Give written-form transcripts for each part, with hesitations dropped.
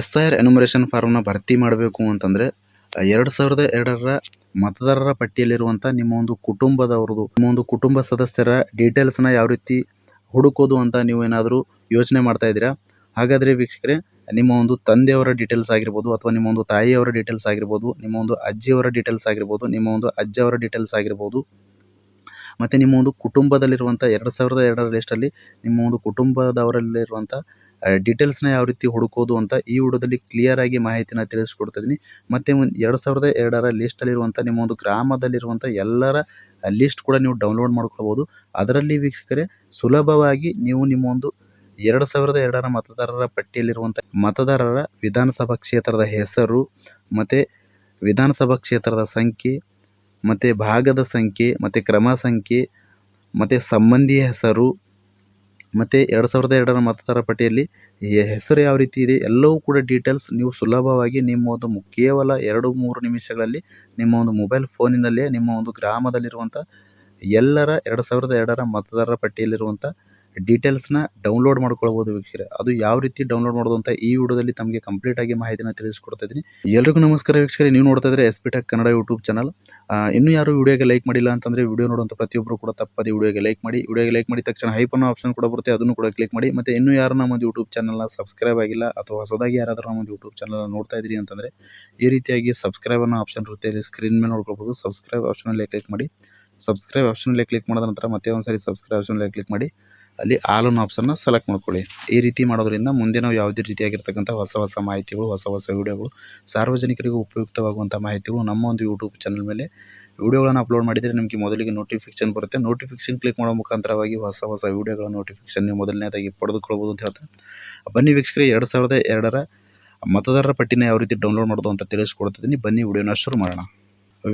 SIR enumeration ಫಾರ್ಮ್ನ ಭರ್ತಿ ಮಾಡಬೇಕು ಅಂತಂದರೆ 2002ರ ಮತದಾರರ ಪಟ್ಟಿಯಲ್ಲಿರುವಂಥ ನಿಮ್ಮ ಒಂದು ಕುಟುಂಬದವ್ರದ್ದು ನಿಮ್ಮ ಒಂದು ಕುಟುಂಬ ಸದಸ್ಯರ ಡೀಟೇಲ್ಸ್ನ ಯಾವ ರೀತಿ ಹುಡುಕೋದು ಅಂತ ನೀವು ಏನಾದರೂ ಯೋಚನೆ ಮಾಡ್ತಾ ಇದ್ದೀರಾ? ಹಾಗಾದರೆ ವೀಕ್ಷಕರೇ, ನಿಮ್ಮ ಒಂದು ತಂದೆಯವರ ಡೀಟೇಲ್ಸ್ ಆಗಿರ್ಬೋದು, ಅಥವಾ ನಿಮ್ಮ ಒಂದು ತಾಯಿಯವರ ಡೀಟೇಲ್ಸ್ ಆಗಿರ್ಬೋದು, ನಿಮ್ಮ ಒಂದು ಅಜ್ಜಿಯವರ ಡೀಟೇಲ್ಸ್ ಆಗಿರ್ಬೋದು, ನಿಮ್ಮ ಒಂದು ಅಜ್ಜವರ ಡೀಟೇಲ್ಸ್ ಆಗಿರ್ಬೋದು, ಮತ್ತು ನಿಮ್ಮ ಒಂದು ಕುಟುಂಬದಲ್ಲಿರುವಂಥ 2002ರ ಲಿಸ್ಟಲ್ಲಿ ನಿಮ್ಮ ಒಂದು ಕುಟುಂಬದವರಲ್ಲಿರುವಂಥ ಡೀಟೇಲ್ಸ್ನ ಯಾವ ರೀತಿ ಹುಡುಕೋದು ಅಂತ ಈ ವಿಡಿಯೋದಲ್ಲಿ ಕ್ಲಿಯರಾಗಿ ಮಾಹಿತಿನ ತಿಳಿಸ್ಕೊಡ್ತಿದ್ದೀನಿ. ಮತ್ತು 2002ರ ಲಿಸ್ಟಲ್ಲಿರುವಂಥ ನಿಮ್ಮ ಒಂದು ಗ್ರಾಮದಲ್ಲಿರುವಂಥ ಎಲ್ಲರ ಲಿಸ್ಟ್ ಕೂಡ ನೀವು ಡೌನ್ಲೋಡ್ ಮಾಡ್ಕೊಳ್ಬೋದು. ಅದರಲ್ಲಿ ವೀಕ್ಷಕರೇ, ಸುಲಭವಾಗಿ ನೀವು ನಿಮ್ಮ ಒಂದು 2002ರ ಮತದಾರರ ಪಟ್ಟಿಯಲ್ಲಿರುವಂಥ ಮತದಾರರ ವಿಧಾನಸಭಾ ಕ್ಷೇತ್ರದ ಹೆಸರು, ಮತ್ತು ವಿಧಾನಸಭಾ ಕ್ಷೇತ್ರದ ಸಂಖ್ಯೆ, ಮತ್ತು ಭಾಗದ ಸಂಖ್ಯೆ, ಮತ್ತು ಕ್ರಮ ಸಂಖ್ಯೆ, ಮತ್ತು ಸಂಬಂಧಿಯ ಹೆಸರು, ಮತ್ತು 2002ರ ಮತದಾರರ ಪಟ್ಟಿಯಲ್ಲಿ ಹೆಸರು ಯಾವ ರೀತಿ ಇದೆ ಎಲ್ಲವೂ ಕೂಡ ಡೀಟೇಲ್ಸ್ ನೀವು ಸುಲಭವಾಗಿ ನಿಮ್ಮ ಒಂದು ಕೇವಲ 2-3 ನಿಮಿಷಗಳಲ್ಲಿ ನಿಮ್ಮ ಒಂದು ಮೊಬೈಲ್ ಫೋನಿನಲ್ಲೇ ನಿಮ್ಮ ಒಂದು ಗ್ರಾಮದಲ್ಲಿರುವಂಥ ಎಲ್ಲರ 2002ರ ಮತದಾರರ ಪಟ್ಟಿಯಲ್ಲಿರುವಂಥ ಡೀಟೇಲ್ಸ್ನ ಡೌನ್ಲೋಡ್ ಮಾಡ್ಕೊಳ್ಬೋದು ವೀಕ್ಷಕರೇ. ಅದು ಯಾವ ರೀತಿ ಡೌನ್ಲೋಡ್ ಮಾಡೋದು ಅಂತ ಈ ವಿಡಿಯೋದಲ್ಲಿ ತಮಗೆ ಕಂಪ್ಲೀಟಾಗಿ ಮಾಹಿತಿನ ತಿಳಿಸ್ಕೊಡ್ತಾ ಇದ್ದೀನಿ. ಎಲ್ರಿಗೂ ನಮಸ್ಕಾರ ವೀಕ್ಷಕರೇ, ನೀವು ನೋಡ್ತಾ ಇದ್ರೆ SP Tech Kannada YouTube channel. ಇನ್ನೂ ಯಾರು ವಿಡಿಯೋಗೆ ಲೈಕ್ ಮಾಡಿಲ್ಲ ಅಂತಂದರೆ ವಿಡಿಯೋ ನೋಡುವಂಥ ಪ್ರತಿಯೊಬ್ಬರು ಕೂಡ ತಪ್ಪದೆ ವಿಡಿಯೋಗೆ ಲೈಕ್ ಮಾಡಿ. ವಿಡಿಯೋಗೆ ಲೈಕ್ ಮಾಡಿದ ತಕ್ಷಣ ಹೈಪ್ ಅನ್ನೋ ಆಪ್ಷನ್ ಕೂಡ ಬರುತ್ತೆ, ಅದನ್ನು ಕೂಡ ಕ್ಲಿಕ್ ಮಾಡಿ. ಮತ್ತು ಇನ್ನೂ ಯಾರು ನಮ್ಮ ಯೂಟ್ಯೂಬ್ ಚಾನಲ್ನ ಸಬ್ಸ್ಕ್ರೈಬ್ ಆಗಿಲ್ಲ ಅಥವಾ ಹೊಸದಾಗಿ ಯಾರಾದರೂ ನಮ್ಮ ಯೂಟ್ಯೂಬ್ ಚಾನಲ್ನ ನೋಡ್ತಾ ಇದ್ದೀರಿ ಅಂತಂದರೆ ಈ ರೀತಿಯಾಗಿ ಸಬ್ಸ್ಕ್ರೈಬ್ ಅನ್ನೋ ಆಪ್ಷನ್ ಇರುತ್ತೆ, ಇಲ್ಲಿ ಸ್ಕ್ರೀನ್ ಮೇಲೆ ನೋಡ್ಕೊಳ್ಬೋದು. ಸಬ್ಸ್ಕ್ರೈಬ್ ಆಪ್ಷನಲ್ಲಿ ಕ್ಲಿಕ್ ಮಾಡಿ. ಸಬ್ಸ್ಕ್ರೈಬ್ ಆಪ್ಷನಲ್ಲಿ ಕ್ಲಿಕ್ ಮಾಡಿದ ನಂತರ ಮತ್ತೆ ಒಂದು ಸಾರಿ ಸಬ್ಸ್ಕ್ರೈಬ್ ಆಪ್ಷನಲ್ಲಿ ಕ್ಲಿಕ್ ಮಾಡಿ, ಅಲ್ಲಿ ಆಲ್ ಅನ್ನೋ ಆಪ್ಷನ್ನ ಸೆಲೆಕ್ಟ್ ಮಾಡ್ಕೊಳ್ಳಿ. ಈ ರೀತಿ ಮಾಡೋದ್ರಿಂದ ಮುಂದೆ ನಾವು ಯಾವುದೇ ರೀತಿಯಾಗಿರ್ತಕ್ಕಂಥ ಹೊಸ ಮಾಹಿತಿಗಳು, ಹೊಸ ವಿಡಿಯೋಗಳು, ಸಾರ್ವಜನಿಕರಿಗೂ ಉಪಯುಕ್ತವಾಗುವಂಥ ಮಾಹಿತಿಗಳು ನಮ್ಮ ಒಂದು ಯೂಟ್ಯೂಬ್ ಚಾನಲ್ ಮೇಲೆ ವಿಡಿಯೋಗಳನ್ನು ಅಪ್ಲೋಡ್ ಮಾಡಿದರೆ ನಿಮಗೆ ಮೊದಲಿಗೆ ನೋಟಿಫಿಕೇಶನ್ ಬರುತ್ತೆ. ನೋಟಿಫಿಕೇಶನ್ ಕ್ಲಿಕ್ ಮಾಡೋ ಮುಖಾಂತರವಾಗಿ ಹೊಸ ವಿಡಿಯೋಗಳ ನೋಟಿಫಿಕೇಶನ್ ನೀವು ಮೊದಲನೇದಾಗಿ ಪಡೆದುಕೊಳ್ಬೋದು ಅಂತ ಹೇಳ್ತಾ, ಬನ್ನಿ ವೀಕ್ಷಕರೇ, 2002ರ ಮತದಾರರ ಪಟ್ಟಿನ ಯಾವ ರೀತಿ ಡೌನ್ಲೋಡ್ ಮಾಡೋದು ಅಂತ ತಿಳಿಸ್ಕೊಡ್ತಿದ್ದೀನಿ. ಬನ್ನಿ ವಿಡಿಯೋನ ಶುರು ಮಾಡೋಣ.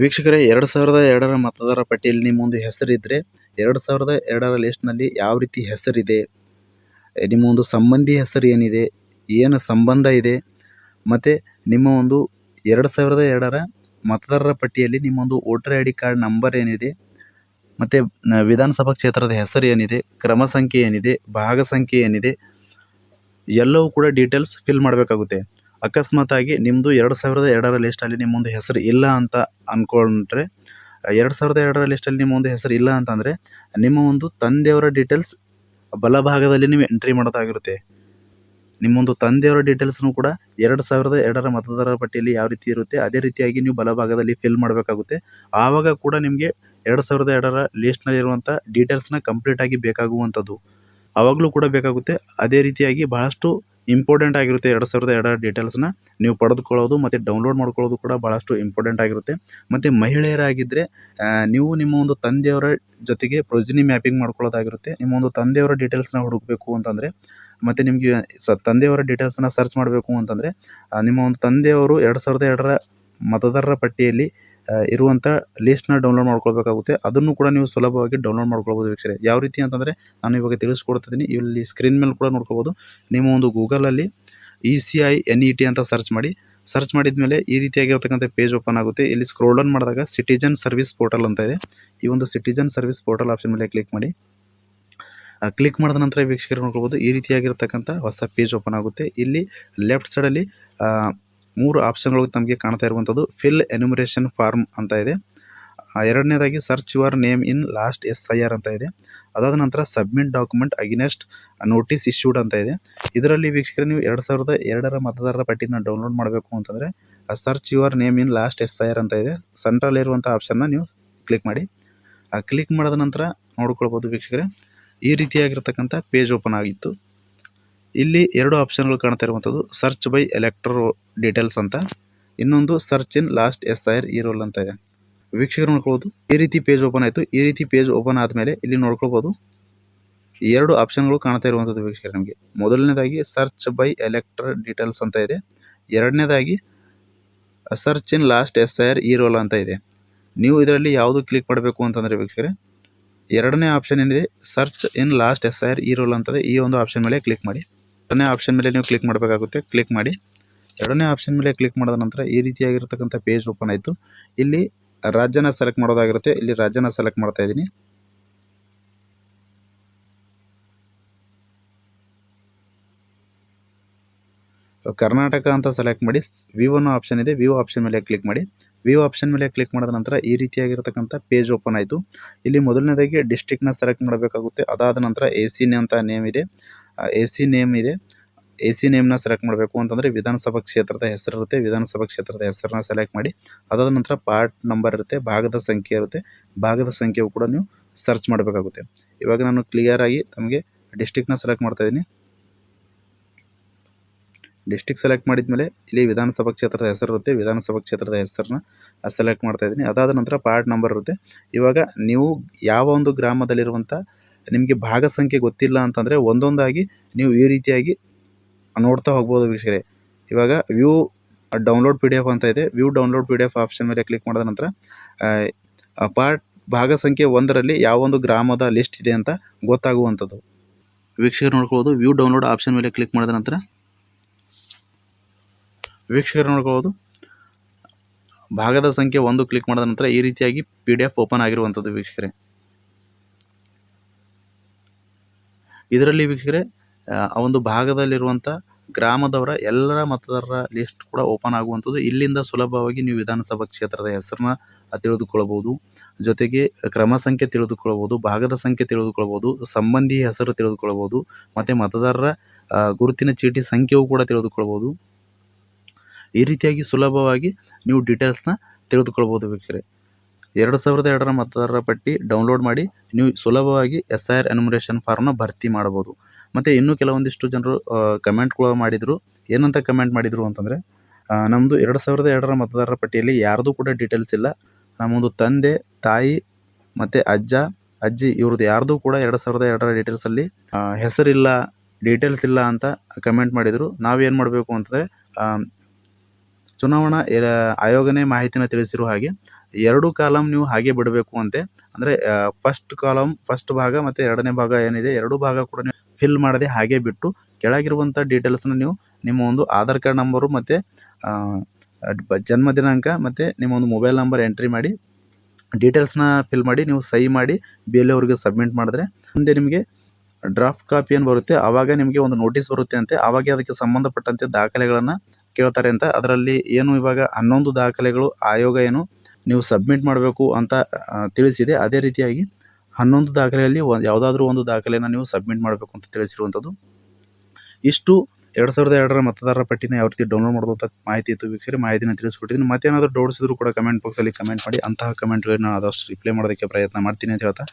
ವೀಕ್ಷಕರೇ, 2002ರ ಮತದಾರರ ಪಟ್ಟಿಯಲ್ಲಿ ನಿಮ್ಮ ಒಂದು ಹೆಸರಿದ್ದರೆ 2002ರ ಲಿಸ್ಟ್ನಲ್ಲಿ ಯಾವ ರೀತಿ ಹೆಸರಿದೆ, ನಿಮ್ಮ ಒಂದು ಸಂಬಂಧಿ ಹೆಸರು ಏನಿದೆ, ಏನು ಸಂಬಂಧ ಇದೆ, ಮತ್ತು ನಿಮ್ಮ ಒಂದು 2002ರ ಮತದಾರರ ಪಟ್ಟಿಯಲ್ಲಿ ನಿಮ್ಮೊಂದು ವೋಟರ್ ID ಕಾರ್ಡ್ ನಂಬರ್ ಏನಿದೆ, ಮತ್ತು ವಿಧಾನಸಭಾ ಕ್ಷೇತ್ರದ ಹೆಸರು ಏನಿದೆ, ಕ್ರಮ ಸಂಖ್ಯೆ ಏನಿದೆ, ಭಾಗ ಸಂಖ್ಯೆ ಏನಿದೆ, ಎಲ್ಲವೂ ಕೂಡ ಡೀಟೇಲ್ಸ್ ಫಿಲ್ ಮಾಡಬೇಕಾಗುತ್ತೆ. ಅಕಸ್ಮಾತಾಗಿ ನಿಮ್ಮದು 2002ರ ಲಿಸ್ಟಲ್ಲಿ ನಿಮ್ಮೊಂದು ಹೆಸರು ಇಲ್ಲ ಅಂತ ಅಂದ್ಕೊಂಡ್ರೆ, 2002ರ ಲಿಸ್ಟಲ್ಲಿ ನಿಮ್ಮ ಒಂದು ಹೆಸರು ಇಲ್ಲ ಅಂತಂದರೆ ನಿಮ್ಮ ಒಂದು ತಂದೆಯವರ ಡೀಟೇಲ್ಸ್ ಬಲಭಾಗದಲ್ಲಿ ನೀವು ಎಂಟ್ರಿ ಮಾಡೋದಾಗಿರುತ್ತೆ. ನಿಮ್ಮೊಂದು ತಂದೆಯವರ ಡೀಟೇಲ್ಸ್ನು ಕೂಡ 2002ರ ಮತದಾರರ ಪಟ್ಟಿಯಲ್ಲಿ ಯಾವ ರೀತಿ ಇರುತ್ತೆ ಅದೇ ರೀತಿಯಾಗಿ ನೀವು ಬಲಭಾಗದಲ್ಲಿ ಫಿಲ್ ಮಾಡಬೇಕಾಗುತ್ತೆ. ಆವಾಗ ಕೂಡ ನಿಮಗೆ 2002ರ ಲಿಸ್ಟ್ನಲ್ಲಿರುವಂಥ ಡೀಟೇಲ್ಸ್ನ ಕಂಪ್ಲೀಟಾಗಿ ಬೇಕಾಗುವಂಥದ್ದು ಆವಾಗಲೂ ಕೂಡ ಬೇಕಾಗುತ್ತೆ. ಅದೇ ರೀತಿಯಾಗಿ ಬಹಳಷ್ಟು ಇಂಪಾರ್ಟೆಂಟ್ ಆಗಿರುತ್ತೆ 2002ರ ಡೀಟೇಲ್ಸ್ನ ನೀವು ಪಡೆದುಕೊಳ್ಳೋದು ಮತ್ತು ಡೌನ್ಲೋಡ್ ಮಾಡ್ಕೊಳ್ಳೋದು ಕೂಡ ಭಾಳಷ್ಟು ಇಂಪಾರ್ಟೆಂಟ್ ಆಗಿರುತ್ತೆ. ಮತ್ತು ಮಹಿಳೆಯರಾಗಿದ್ದರೆ ನೀವು ನಿಮ್ಮ ಒಂದು ತಂದೆಯವರ ಜೊತೆಗೆ ಪ್ರೊಜಿನಿ ಮ್ಯಾಪಿಂಗ್ ಮಾಡ್ಕೊಳ್ಳೋದಾಗಿರುತ್ತೆ. ನಿಮ್ಮ ಒಂದು ತಂದೆಯವರ ಡೀಟೇಲ್ಸ್ನ ಹುಡುಕಬೇಕು ಅಂತಂದರೆ, ಮತ್ತು ನಿಮಗೆ ತಂದೆಯವರ ಡೀಟೇಲ್ಸನ್ನು ಸರ್ಚ್ ಮಾಡಬೇಕು ಅಂತಂದರೆ, ನಿಮ್ಮ ಒಂದು ತಂದೆಯವರು 2002ರ ಮತದಾರರ ಪಟ್ಟಿಯಲ್ಲಿ ಇರುವಂಥ ಲಿಸ್ಟ್ನ ಡೌನ್ಲೋಡ್ ಮಾಡ್ಕೊಳ್ಬೇಕಾಗುತ್ತೆ. ಅದನ್ನು ಕೂಡ ನೀವು ಸುಲಭವಾಗಿ ಡೌನ್ಲೋಡ್ ಮಾಡ್ಕೊಳ್ಬೋದು ವೀಕ್ಷಕರೇ. ಯಾವ ರೀತಿ ಅಂತಂದರೆ ನಾನು ಇವಾಗ ತಿಳಿಸ್ಕೊಡ್ತಿದ್ದೀನಿ, ಇಲ್ಲಿ ಸ್ಕ್ರೀನ್ ಮೇಲೆ ಕೂಡ ನೋಡ್ಕೋಬೋದು. ನಿಮ್ಮ ಒಂದು ಗೂಗಲಲ್ಲಿ ECI NET ಅಂತ ಸರ್ಚ್ ಮಾಡಿ. ಸರ್ಚ್ ಮಾಡಿದ ಮೇಲೆ ಈ ರೀತಿಯಾಗಿರ್ತಕ್ಕಂಥ ಪೇಜ್ ಓಪನ್ ಆಗುತ್ತೆ. ಇಲ್ಲಿ ಸ್ಕ್ರೋಲ್ ಡೌನ್ ಮಾಡಿದಾಗ ಸಿಟಿಜನ್ ಸರ್ವಿಸ್ ಪೋರ್ಟಲ್ ಅಂತ ಇದೆ. ಈ ಒಂದು ಸಿಟಿಜನ್ ಸರ್ವಿಸ್ ಪೋರ್ಟಲ್ ಆಪ್ಷನ್ ಮೇಲೆ ಕ್ಲಿಕ್ ಮಾಡಿ. ಕ್ಲಿಕ್ ಮಾಡಿದ ನಂತರ ವೀಕ್ಷಕರು ನೋಡ್ಕೊಳ್ಬೋದು, ಈ ರೀತಿಯಾಗಿರ್ತಕ್ಕಂಥ ಹೊಸ ಪೇಜ್ ಓಪನ್ ಆಗುತ್ತೆ. ಇಲ್ಲಿ ಲೆಫ್ಟ್ ಸೈಡಲ್ಲಿ 3 ಆಪ್ಷನ್ಗಳು ತಮಗೆ ಕಾಣ್ತಾ ಇರುವಂಥದ್ದು ಫಿಲ್ ಎನ್ಯುಮರೇಷನ್ ಫಾರ್ಮ್ ಅಂತ ಇದೆ. ಎರಡನೇದಾಗಿ search your name in last SIR ಅಂತ ಇದೆ. ಅದಾದ ನಂತರ submit document against notice issued ಅಂತ ಇದೆ. ಇದರಲ್ಲಿ ವೀಕ್ಷಕರು ನೀವು 2002ರ ಮತದಾರರ ಪಟ್ಟಿನ ಡೌನ್ಲೋಡ್ ಮಾಡಬೇಕು ಅಂತಂದರೆ search your name in last SIR ಅಂತ ಇದೆ. ಸೆಂಟ್ರಲ್ ಇರುವಂಥ ಆಪ್ಷನ್ನ ನೀವು ಕ್ಲಿಕ್ ಮಾಡಿ. ಕ್ಲಿಕ್ ಮಾಡಿದ ನಂತರ ನೋಡ್ಕೊಳ್ಬೋದು ವೀಕ್ಷಕರೇ, ಈ ರೀತಿಯಾಗಿರ್ತಕ್ಕಂಥ ಪೇಜ್ ಓಪನ್ ಆಗಿತ್ತು. ಇಲ್ಲಿ 2 ಆಪ್ಷನ್ಗಳು ಕಾಣ್ತಾ ಇರುವಂಥದ್ದು ಸರ್ಚ್ ಬೈ ಎಲೆಕ್ಟರ್ ಡೀಟೇಲ್ಸ್ ಅಂತ, ಇನ್ನೊಂದು ಸರ್ಚ್ ಇನ್ ಲಾಸ್ಟ್ SIR ಈ ರೋಲ್ ಅಂತ ಇದೆ. ವೀಕ್ಷಕರು ನೋಡ್ಕೊಳ್ಬೋದು, ಈ ರೀತಿ ಪೇಜ್ ಓಪನ್ ಆಯಿತು. ಈ ರೀತಿ ಪೇಜ್ ಓಪನ್ ಆದಮೇಲೆ ಇಲ್ಲಿ ನೋಡ್ಕೊಳ್ಬೋದು 2 ಆಪ್ಷನ್ಗಳು ಕಾಣ್ತಾ ಇರುವಂಥದ್ದು ವೀಕ್ಷಕರು ನಮಗೆ. ಮೊದಲನೇದಾಗಿ ಸರ್ಚ್ ಬೈ ಎಲೆಕ್ಟರ್ ಡೀಟೇಲ್ಸ್ ಅಂತ ಇದೆ. ಎರಡನೇದಾಗಿ ಸರ್ಚ್ ಇನ್ ಲಾಸ್ಟ್ SIR ಈ ರೋಲ್ ಅಂತ ಇದೆ. ನೀವು ಇದರಲ್ಲಿ ಯಾವುದು ಕ್ಲಿಕ್ ಮಾಡಬೇಕು ಅಂತಂದರೆ ವೀಕ್ಷಕರೇ, ಎರಡನೇ ಆಪ್ಷನ್ ಏನಿದೆ ಸರ್ಚ್ ಇನ್ ಲಾಸ್ಟ್ SIR ಈ ರೋಲ್ ಅಂತದೆ, ಈ ಒಂದು ಆಪ್ಷನ್ ಮೇಲೆ ಕ್ಲಿಕ್ ಮಾಡಿ. ಎರಡನೇ ಆಪ್ಷನ್ ಮೇಲೆ ನೀವು ಕ್ಲಿಕ್ ಮಾಡಬೇಕಾಗುತ್ತೆ. ಕ್ಲಿಕ್ ಮಾಡಿ. ಎರಡನೇ ಆಪ್ಷನ್ ಮೇಲೆ ಕ್ಲಿಕ್ ಮಾಡಿದ ನಂತರ ಈ ರೀತಿಯಾಗಿರ್ತಕ್ಕಂಥ ಪೇಜ್ ಓಪನ್ ಆಯಿತು. ಇಲ್ಲಿ ರಾಜ್ಯನ ಸೆಲೆಕ್ಟ್ ಮಾಡೋದಾಗಿರುತ್ತೆ. ಇಲ್ಲಿ ರಾಜ್ಯನ ಸೆಲೆಕ್ಟ್ ಮಾಡ್ತಾ ಇದ್ದೀನಿ. ಕರ್ನಾಟಕ ಅಂತ ಸೆಲೆಕ್ಟ್ ಮಾಡಿ ವ್ಯೂ ಅನ್ನೋ ಆಪ್ಷನ್ ಇದೆ, ವ್ಯೂ ಆಪ್ಷನ್ ಮೇಲೆ ಕ್ಲಿಕ್ ಮಾಡಿ. ವ್ಯೂ ಆಪ್ಷನ್ ಮೇಲೆ ಕ್ಲಿಕ್ ಮಾಡಿದ ನಂತರ ಈ ರೀತಿಯಾಗಿರ್ತಕ್ಕಂಥ ಪೇಜ್ ಓಪನ್ ಆಯಿತು. ಇಲ್ಲಿ ಮೊದಲನೇದಾಗಿ ಡಿಸ್ಟ್ರಿಕ್ಟ್ನ ಸೆಲೆಕ್ಟ್ ಮಾಡಬೇಕಾಗುತ್ತೆ. ಅದಾದ ನಂತರ ಎ ಸಿ ಅಂತ ನೇಮ್ ಇದೆ, ಎ ಸಿ ನೇಮ್ ಇದೆ. ಎ ಸಿ ನೇಮ್ನ ಸೆಲೆಕ್ಟ್ ಮಾಡಬೇಕು ಅಂತಂದರೆ ವಿಧಾನಸಭಾ ಕ್ಷೇತ್ರದ ಹೆಸರಿರುತ್ತೆ, ವಿಧಾನಸಭಾ ಕ್ಷೇತ್ರದ ಹೆಸರನ್ನ ಸೆಲೆಕ್ಟ್ ಮಾಡಿ. ಅದಾದ ನಂತರ ಪಾರ್ಟ್ ನಂಬರ್ ಇರುತ್ತೆ, ಭಾಗದ ಸಂಖ್ಯೆ ಇರುತ್ತೆ, ಭಾಗದ ಸಂಖ್ಯೆಯು ಕೂಡ ನೀವು ಸರ್ಚ್ ಮಾಡಬೇಕಾಗುತ್ತೆ. ಇವಾಗ ನಾನು ಕ್ಲಿಯರ್ ಆಗಿ ತಮಗೆ ಡಿಸ್ಟ್ರಿಕ್ಟ್ನ ಸೆಲೆಕ್ಟ್ ಮಾಡ್ತಾಯಿದ್ದೀನಿ. ಡಿಸ್ಟ್ರಿಕ್ಟ್ ಸೆಲೆಕ್ಟ್ ಮಾಡಿದ ಮೇಲೆ ಇಲ್ಲಿ ವಿಧಾನಸಭಾ ಕ್ಷೇತ್ರದ ಹೆಸರಿರುತ್ತೆ, ವಿಧಾನಸಭಾ ಕ್ಷೇತ್ರದ ಹೆಸರನ್ನ ಸೆಲೆಕ್ಟ್ ಮಾಡ್ತಾಯಿದ್ದೀನಿ. ಅದಾದ ನಂತರ ಪಾರ್ಟ್ ನಂಬರ್ ಇರುತ್ತೆ. ಇವಾಗ ನೀವು ಯಾವ ಒಂದು ಗ್ರಾಮದಲ್ಲಿರುವಂಥ ನಿಮಗೆ ಭಾಗ ಸಂಖ್ಯೆ ಗೊತ್ತಿಲ್ಲ ಅಂತಂದರೆ ಒಂದೊಂದಾಗಿ ನೀವು ಈ ರೀತಿಯಾಗಿ ನೋಡ್ತಾ ಹೋಗ್ಬೋದು ವೀಕ್ಷಕರೇ. ಇವಾಗ ವ್ಯೂ ಡೌನ್ಲೋಡ್ PDF ಅಂತ ಇದೆ. ವ್ಯೂ ಡೌನ್ಲೋಡ್ PDF ಆಪ್ಷನ್ ಮೇಲೆ ಕ್ಲಿಕ್ ಮಾಡಿದ ನಂತರ ಪಾರ್ಟ್ ಭಾಗ ಸಂಖ್ಯೆ 1ರಲ್ಲಿ ಯಾವೊಂದು ಗ್ರಾಮದ ಲಿಸ್ಟ್ ಇದೆ ಅಂತ ಗೊತ್ತಾಗುವಂಥದ್ದು ವೀಕ್ಷಕರು ನೋಡ್ಕೊಳ್ಳೋದು. ವ್ಯೂ ಡೌನ್ಲೋಡ್ ಆಪ್ಷನ್ ಮೇಲೆ ಕ್ಲಿಕ್ ಮಾಡಿದ ನಂತರ ವೀಕ್ಷಕರು ನೋಡ್ಕೊಳ್ಳೋದು ಭಾಗದ ಸಂಖ್ಯೆ 1 ಕ್ಲಿಕ್ ಮಾಡಿದ ನಂತರ ಈ ರೀತಿಯಾಗಿ PDF ಓಪನ್ ಆಗಿರುವಂಥದ್ದು ವೀಕ್ಷಕರೇ. ಇದರಲ್ಲಿ ವೀಕ್ಷಕರೇ ಆ ಒಂದು ಭಾಗದಲ್ಲಿರುವಂಥ ಗ್ರಾಮದವರ ಎಲ್ಲರ ಮತದಾರರ ಲಿಸ್ಟ್ ಕೂಡ ಓಪನ್ ಆಗುವಂಥದ್ದು. ಇಲ್ಲಿಂದ ಸುಲಭವಾಗಿ ನೀವು ವಿಧಾನಸಭಾ ಕ್ಷೇತ್ರದ ಹೆಸರನ್ನ ತಿಳಿದುಕೊಳ್ಳಬಹುದು, ಜೊತೆಗೆ ಕ್ರಮ ಸಂಖ್ಯೆ ತಿಳಿದುಕೊಳ್ಳಬಹುದು, ಭಾಗದ ಸಂಖ್ಯೆ ತಿಳಿದುಕೊಳ್ಳಬಹುದು, ಸಂಬಂಧಿ ಹೆಸರು ತಿಳಿದುಕೊಳ್ಳಬಹುದು, ಮತ್ತು ಮತದಾರರ ಗುರುತಿನ ಚೀಟಿ ಸಂಖ್ಯೆಯೂ ಕೂಡ ತಿಳಿದುಕೊಳ್ಳಬಹುದು. ಈ ರೀತಿಯಾಗಿ ಸುಲಭವಾಗಿ ನೀವು ಡೀಟೇಲ್ಸ್ನ ತಿಳಿದುಕೊಳ್ಬೋದು ವೀಕ್ಷಕರೇ. 2002ರ ಮತದಾರರ ಪಟ್ಟಿ ಡೌನ್ಲೋಡ್ ಮಾಡಿ ನೀವು ಸುಲಭವಾಗಿ SIR ಎನ್ಯುಮರೇಷನ್ ಫಾರ್ಮ್ನ ಭರ್ತಿ ಮಾಡ್ಬೋದು. ಮತ್ತು ಇನ್ನೂ ಕೆಲವೊಂದಿಷ್ಟು ಜನರು ಕಮೆಂಟ್ಗಳು ಮಾಡಿದರು. ಏನಂತ ಕಮೆಂಟ್ ಮಾಡಿದರು ಅಂತಂದರೆ, ನಮ್ಮದು 2002ರ ಮತದಾರರ ಪಟ್ಟಿಯಲ್ಲಿ ಯಾರ್ದು ಕೂಡ ಡೀಟೇಲ್ಸ್ ಇಲ್ಲ, ನಮ್ಮೊಂದು ತಂದೆ, ತಾಯಿ ಮತ್ತು ಅಜ್ಜ, ಅಜ್ಜಿ ಇವ್ರದ್ದು ಯಾರ್ದು ಕೂಡ 2002ರ ಡೀಟೇಲ್ಸಲ್ಲಿ ಹೆಸರಿಲ್ಲ, ಡೀಟೇಲ್ಸ್ ಇಲ್ಲ ಅಂತ ಕಮೆಂಟ್ ಮಾಡಿದರು. ನಾವೇನು ಮಾಡಬೇಕು ಅಂತಂದರೆ, ಚುನಾವಣಾ ಆಯೋಗನೇ ಮಾಹಿತಿನ ತಿಳಿಸಿರೋ ಹಾಗೆ 2 ಕಾಲಮ್ ನೀವು ಹಾಗೆ ಬಿಡಬೇಕು ಅಂತೆ. ಅಂದರೆ ಫಸ್ಟ್ ಕಾಲಮ್ ಫಸ್ಟ್ ಭಾಗ ಮತ್ತು 2ನೇ ಭಾಗ ಏನಿದೆ 2 ಭಾಗ ಕೂಡ ನೀವು ಫಿಲ್ ಮಾಡದೆ ಹಾಗೆ ಬಿಟ್ಟು ಕೆಳಗಿರುವಂಥ ಡೀಟೇಲ್ಸ್ನ ನೀವು ನಿಮ್ಮ ಒಂದು ಆಧಾರ್ ಕಾರ್ಡ್ ನಂಬರು ಮತ್ತು ಜನ್ಮ ದಿನಾಂಕ ಮತ್ತು ನಿಮ್ಮ ಒಂದು ಮೊಬೈಲ್ ನಂಬರ್ ಎಂಟ್ರಿ ಮಾಡಿ ಡೀಟೇಲ್ಸ್ನ ಫಿಲ್ ಮಾಡಿ ನೀವು ಸಹಿ ಮಾಡಿ BLO ಅವ್ರಿಗೆ ಸಬ್ಮಿಟ್ ಮಾಡಿದ್ರೆ ಮುಂದೆ ನಿಮಗೆ ಡ್ರಾಫ್ಟ್ ಕಾಪಿ ಏನು ಬರುತ್ತೆ, ಆವಾಗ ನಿಮಗೆ ಒಂದು ನೋಟಿಸ್ ಬರುತ್ತೆ ಅಂತೆ. ಆವಾಗ ಅದಕ್ಕೆ ಸಂಬಂಧಪಟ್ಟಂತೆ ದಾಖಲೆಗಳನ್ನು ಕೇಳ್ತಾರೆ ಅಂತ. ಅದರಲ್ಲಿ ಏನು ಇವಾಗ 11 ದಾಖಲೆಗಳು ಆಯೋಗ ಏನು ನೀವು ಸಬ್ಮಿಟ್ ಮಾಡಬೇಕು ಅಂತ ತಿಳಿಸಿದೆ. ಅದೇ ರೀತಿಯಾಗಿ 11 ದಾಖಲೆಯಲ್ಲಿ ಯಾವುದಾದ್ರೂ ಒಂದು ದಾಖಲೆಯನ್ನು ನೀವು ಸಬ್ಮಿಟ್ ಮಾಡಬೇಕು ಅಂತ ತಿಳಿಸಿರುವಂಥದ್ದು. ಇಷ್ಟು 2002ರ ಮತದಾರರ ಪಟ್ಟಿನ ಯಾವ ರೀತಿ ಡೌನ್ಲೋಡ್ ಮಾಡೋದು ಅಂತ ಮಾಹಿತಿ ಇತ್ತು ವೀಕ್ಷಕರೇ. ಮಾಹಿತಿನ ತಿಳಿಸ್ಕೊಟ್ಟಿದ್ದೀನಿ. ಮತ್ತೇನಾದರೂ ಡೌಟ್ಸ್ ಇದ್ದರೂ ಕೂಡ ಕಮೆಂಟ್ ಬಾಕ್ಸಲ್ಲಿ ಕಮೆಂಟ್ ಮಾಡಿ. ಅಂತಹ ಕಮೆಂಟ್ಗಳನ್ನ ನಾನು ಆದಷ್ಟು ರಿಪ್ಲೈ ಮಾಡೋದಕ್ಕೆ ಪ್ರಯತ್ನ ಮಾಡ್ತೀನಿ ಅಂತ ಹೇಳ್ತಾ,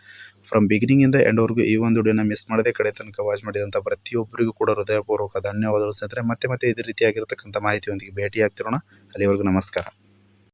ಫ್ರಮ್ ಬಿಗಿನಿಂಗಿಂದ ಎಂಡ್ವರೆಗೂ ಈ ಒಂದು ವಿಡಿಯೋನ ಮಿಸ್ ಮಾಡದೆ ಕಡೆ ತನಕ ವಾಚ್ ಮಾಡಿದಂಥ ಪ್ರತಿಯೊಬ್ಬರಿಗೂ ಕೂಡ ಹೃದಯಪೂರ್ವಕ ಧನ್ಯವಾದಗಳು ಸ್ನೇಹಿತರೆ. ಮತ್ತೆ ಇದೇ ರೀತಿಯಾಗಿರ್ತಕ್ಕಂಥ ಮಾಹಿತಿಯೊಂದಿಗೆ ಭೇಟಿ ಆಗ್ತಿರೋಣ. ಅಲ್ಲಿವರೆಗೂ ನಮಸ್ಕಾರ.